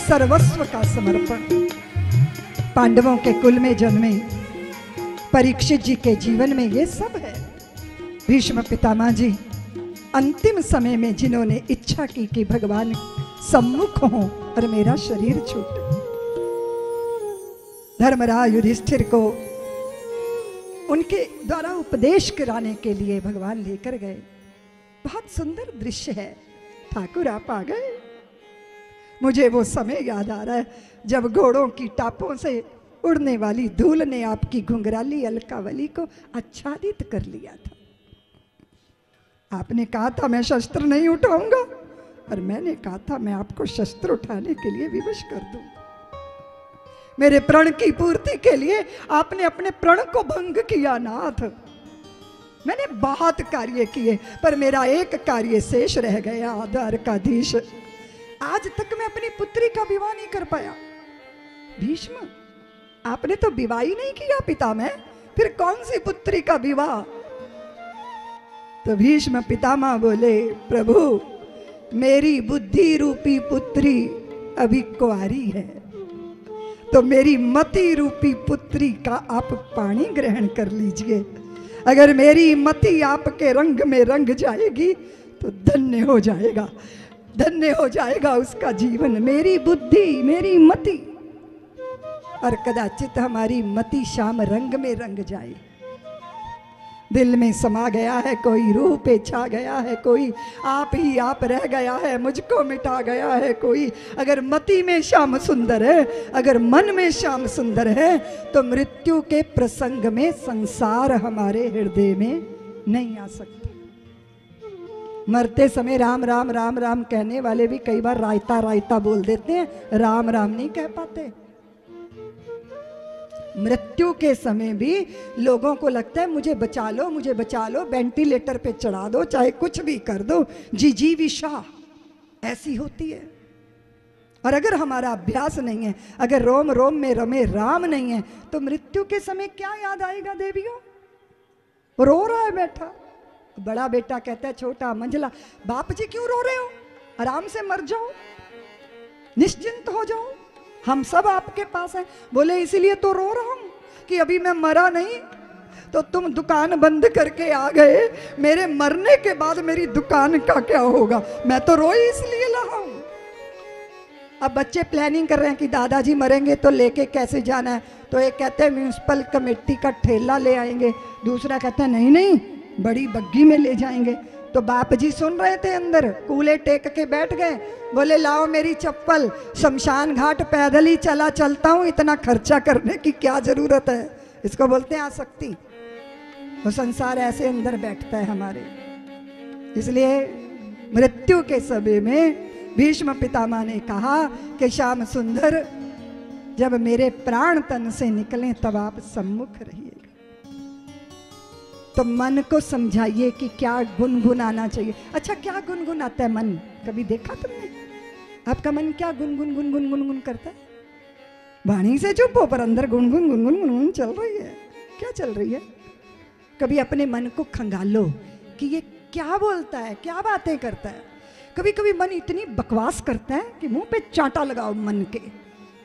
सर्वस्व का समर्पण। पांडवों के कुल में जन्मे परीक्षित जी के जीवन में ये सब है। भीष्म पितामह जी अंतिम समय में जिन्होंने इच्छा की कि भगवान सम्मुख हों और मेरा शरीर छूटे, धर्मराज युधिष्ठिर को उनके द्वारा उपदेश कराने के लिए भगवान लेकर गए। बहुत सुंदर दृश्य है। ठाकुर आप आ गए। मुझे वो समय याद आ रहा है जब घोड़ों की टापों से उड़ने वाली धूल ने आपकी घुंघराली अलकावली को आच्छादित कर लिया था। आपने कहा था मैं शस्त्र नहीं उठाऊंगा, और मैंने कहा था मैं आपको शस्त्र उठाने के लिए विवश कर दूंगा। मेरे प्रण की पूर्ति के लिए आपने अपने प्रण को भंग किया नाथ। मैंने बहुत कार्य किए पर मेरा एक कार्य शेष रह गया, द्वारकाधीश। आज तक मैं अपनी पुत्री का विवाह नहीं कर पाया। भीष्म आपने तो विवाह ही नहीं किया पितामह, फिर कौन सी पुत्री का विवाह? तो भीष्म पितामह बोले प्रभु मेरी बुद्धि रूपी पुत्री अभी कुंवारी है, तो मेरी मति रूपी पुत्री का आप पाणी ग्रहण कर लीजिए। अगर मेरी मति आपके रंग में रंग जाएगी तो धन्य हो जाएगा, धन्य हो जाएगा उसका जीवन। मेरी बुद्धि मेरी मति, और कदाचित हमारी मति श्याम रंग में रंग जाए। दिल में समा गया है, कोई रूह पे छा गया है, कोई आप ही आप रह गया है, मुझको मिटा गया है कोई। अगर मति में श्याम सुंदर है, अगर मन में श्याम सुंदर है, तो मृत्यु के प्रसंग में संसार हमारे हृदय में नहीं आ सकता। मरते समय राम राम राम राम कहने वाले भी कई बार रायता रायता बोल देते हैं, राम राम नहीं कह पाते। मृत्यु के समय भी लोगों को लगता है मुझे बचा लो, मुझे बचा लो, वेंटिलेटर पे चढ़ा दो, चाहे कुछ भी कर दो, जिजीविषा ऐसी होती है। और अगर हमारा अभ्यास नहीं है, अगर रोम रोम में रमे राम नहीं है, तो मृत्यु के समय क्या याद आएगा देवियों? रो रहा है बैठा, बड़ा बेटा कहता है छोटा मंझला बाप जी क्यों रो रहे हो, आराम से मर जाओ, निश्चिंत हो जाओ, हम सब आपके पास हैं। बोले इसीलिए तो रो रहा हूं कि अभी मैं मरा नहीं तो तुम दुकान बंद करके आ गए, मेरे मरने के बाद मेरी दुकान का क्या होगा? मैं तो रोई इसलिए रहा हूं। अब बच्चे प्लानिंग कर रहे हैं कि दादाजी मरेंगे तो लेके कैसे जाना है। तो एक कहते हैं म्यूनिसिपल कमेटी का ठेला ले आएंगे, दूसरा कहता है नहीं नहीं बड़ी बग्गी में ले जाएंगे। तो बाप जी सुन रहे थे अंदर, कूले टेक के बैठ गए, बोले लाओ मेरी चप्पल, शमशान घाट पैदल ही चला चलता हूँ, इतना खर्चा करने की क्या जरूरत है? इसको बोलते हैं आसक्ति। वो संसार ऐसे अंदर बैठता है हमारे। इसलिए मृत्यु के समय में भीष्म पितामह ने कहा कि श्याम सुंदर जब मेरे प्राण तन से निकलें तब आप सम्मुख रहिएगा। तो मन को समझाइए कि क्या गुनगुनाना चाहिए। अच्छा क्या गुनगुनाता है मन? कभी देखा तुमने? आपका मन क्या गुनगुन गुनगुन गुनगुन करता है? वाणी से चुप हो पर अंदर गुनगुन गुनगुन गुनगुन चल रही है। क्या चल रही है? कभी अपने मन को खंगालो कि ये क्या बोलता है, क्या बातें करता है। कभी कभी मन इतनी बकवास करता है कि मुंह पे चांटा लगाओ मन के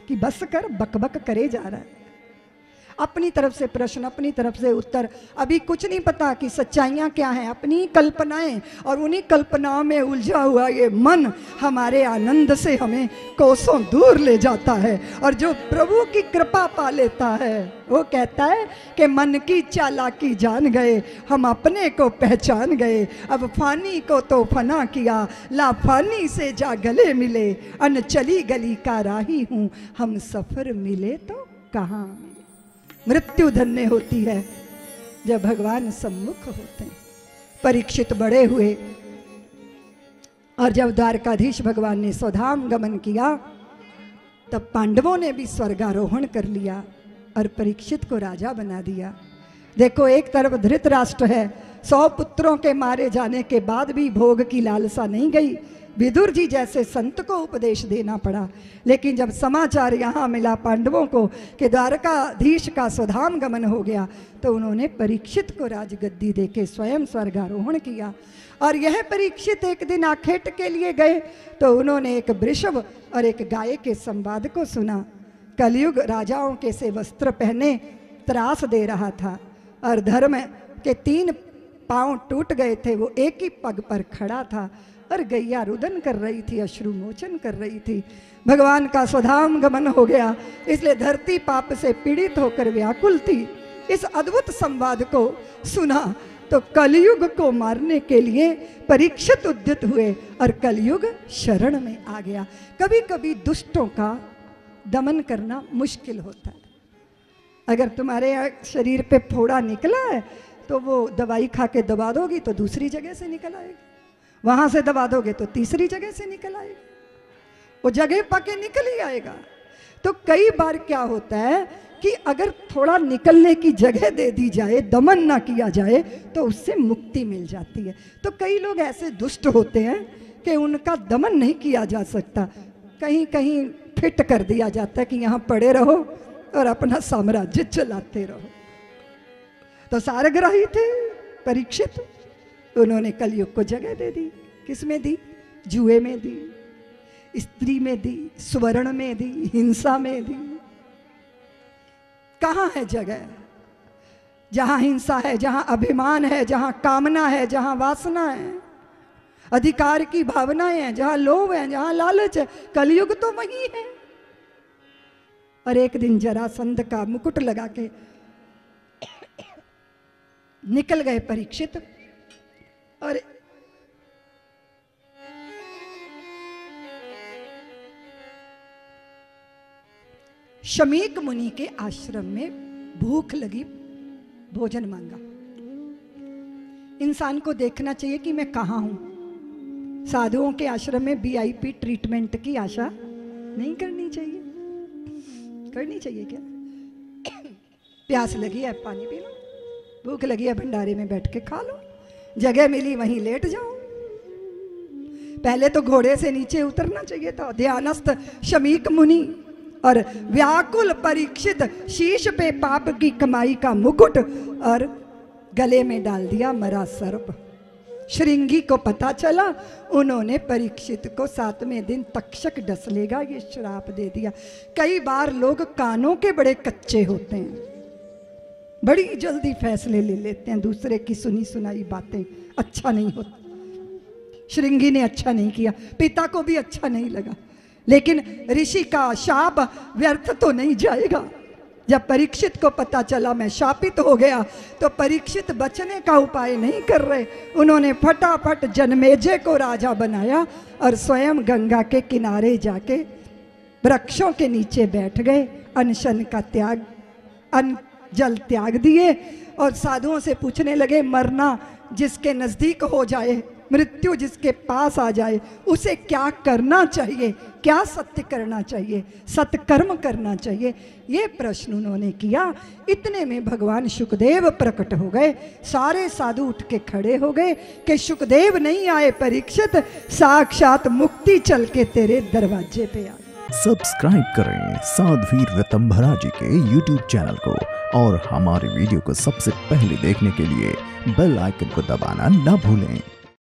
कि बस कर, बकबक करे जा रहा है। अपनी तरफ से प्रश्न, अपनी तरफ से उत्तर। अभी कुछ नहीं पता कि सच्चाइयाँ क्या हैं, अपनी कल्पनाएं, और उन्हीं कल्पनाओं में उलझा हुआ ये मन हमारे आनंद से हमें कोसों दूर ले जाता है। और जो प्रभु की कृपा पा लेता है वो कहता है कि मन की चालाकी जान गए, हम अपने को पहचान गए, अब फानी को तो फना किया, लाफानी से जा गले मिले, अन चली गली का राही हूँ, हम सफर मिले तो कहाँ मिले। मृत्यु धन्य होती है जब भगवान सम्मुख होते हैं। परीक्षित बड़े हुए और जब द्वारकाधीश भगवान ने स्वधाम गमन किया तब पांडवों ने भी स्वर्गारोहण कर लिया और परीक्षित को राजा बना दिया। देखो एक तरफ धृतराष्ट्र है, 100 पुत्रों के मारे जाने के बाद भी भोग की लालसा नहीं गई, विदुर जी जैसे संत को उपदेश देना पड़ा। लेकिन जब समाचार यहाँ मिला पांडवों को कि द्वारकाधीश का स्वधाम गमन हो गया, तो उन्होंने परीक्षित को राजगद्दी देके स्वयं स्वर्गारोहण किया। और यह परीक्षित एक दिन आखेट के लिए गए तो उन्होंने एक वृषभ और एक गाय के संवाद को सुना। कलयुग राजाओं के से वस्त्र पहने त्रास दे रहा था और धर्म के 3 पांव टूट गए थे, वो एक ही पग पर खड़ा था और गैया रुदन कर रही थी, अश्रु मोचन कर रही थी। भगवान का स्वधाम गमन हो गया, इसलिए धरती पाप से पीड़ित होकर व्याकुल थी। इस अद्भुत संवाद को सुना तो कलयुग को मारने के लिए परीक्षित उद्यत हुए और कलयुग शरण में आ गया। कभी कभी दुष्टों का दमन करना मुश्किल होता है। अगर तुम्हारे शरीर पे फोड़ा निकला है तो वो दवाई खा के दबा दोगी तो दूसरी जगह से निकल आएगी, वहां से दबा दोगे तो तीसरी जगह से निकल आएगी, वो जगह पाके निकल ही आएगा। तो कई बार क्या होता है कि अगर थोड़ा निकलने की जगह दे दी जाए, दमन ना किया जाए, तो उससे मुक्ति मिल जाती है। तो कई लोग ऐसे दुष्ट होते हैं कि उनका दमन नहीं किया जा सकता, कहीं कहीं फिट कर दिया जाता है कि यहाँ पड़े रहो और अपना साम्राज्य चलाते रहो। तो सारग्राही थे परीक्षित, उन्होंने कलयुग को जगह दे दी। किसमें दी? जुए में दी, स्त्री में दी, स्वर्ण में दी, हिंसा में दी। कहाँ है जगह? जहां हिंसा है, जहां अभिमान है, जहां कामना है, जहां वासना है, अधिकार की भावनाएं हैं, जहां लोभ है, जहां लालच है, कलयुग तो वही है। और एक दिन जरासंध का मुकुट लगा के निकल गए परीक्षित और शमीक मुनि के आश्रम में भूख लगी, भोजन मांगा। इंसान को देखना चाहिए कि मैं कहाँ हूं। साधुओं के आश्रम में VIP ट्रीटमेंट की आशा नहीं करनी चाहिए। करनी चाहिए क्या? प्यास लगी है पानी पी लो, भूख लगी है भंडारे में बैठ के खा लो, जगह मिली वहीं लेट जाओ। पहले तो घोड़े से नीचे उतरना चाहिए था। ध्यानस्थ शमीक मुनि और व्याकुल परीक्षित शीश पे पाप की कमाई का मुकुट और गले में डाल दिया मरा सर्प। श्रृंगी को पता चला, उन्होंने परीक्षित को 7वें दिन तक्षक डस लेगा ये श्राप दे दिया। कई बार लोग कानों के बड़े कच्चे होते हैं, बड़ी जल्दी फैसले ले लेते हैं, दूसरे की सुनी सुनाई बातें अच्छा नहीं होता। श्रृंगी ने अच्छा नहीं किया, पिता को भी अच्छा नहीं लगा, लेकिन ऋषि का शाप व्यर्थ तो नहीं जाएगा। जब परीक्षित को पता चला मैं शापित हो गया, तो परीक्षित बचने का उपाय नहीं कर रहे, उन्होंने फटाफट जनमेजय को राजा बनाया और स्वयं गंगा के किनारे जाके वृक्षों के नीचे बैठ गए, अनशन का त्याग, अन्न जल त्याग दिए और साधुओं से पूछने लगे, मरना जिसके नजदीक हो जाए, मृत्यु जिसके पास आ जाए, उसे क्या करना चाहिए? क्या सत्य करना चाहिए? सत्कर्म करना चाहिए? ये प्रश्न उन्होंने किया। इतने में भगवान शुकदेव प्रकट हो गए। सारे साधु उठ के खड़े हो गए कि शुकदेव नहीं आए परीक्षित, साक्षात मुक्ति चल के तेरे दरवाजे पे आ। सब्सक्राइब करें साध्वी ऋतंभरा जी के YouTube चैनल को और हमारे वीडियो को सबसे पहले देखने के लिए बेल आइकन को दबाना ना भूलें।